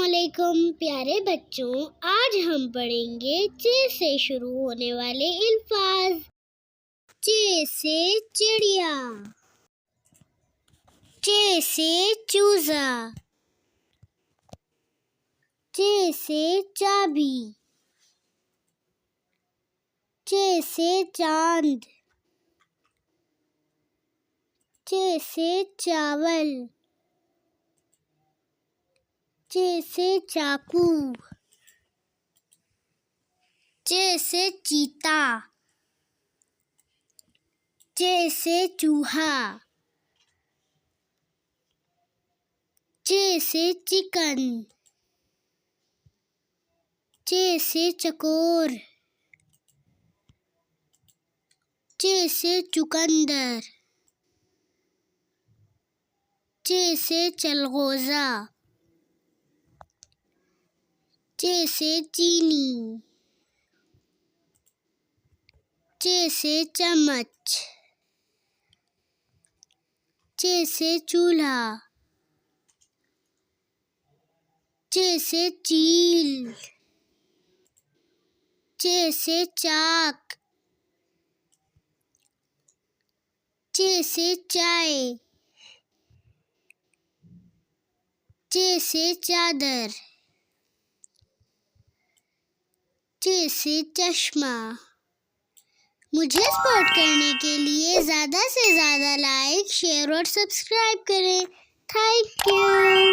अस्सलामुअलैकुम प्यारे बच्चों, आज हम पढ़ेंगे चे से शुरू होने वाले अल्फाज। चे से चिड़िया, चे से चूजा, चे से चाबी, चे से चांद, चे से चावल, चे से चाकू, चे से चीता, चे से चूहा, चे से चिकन, चे से चकोर, चे से चुकंदर, चे से चलगोज़ा, चे से चीनी, चे से चम्मच, चे से चूल्हा, चे से चील, चे से चाक, चे से चाय, चे से चादर, चे से चश्मा। मुझे सपोर्ट करने के लिए ज़्यादा से ज़्यादा लाइक, शेयर और सब्सक्राइब करें। Thank you.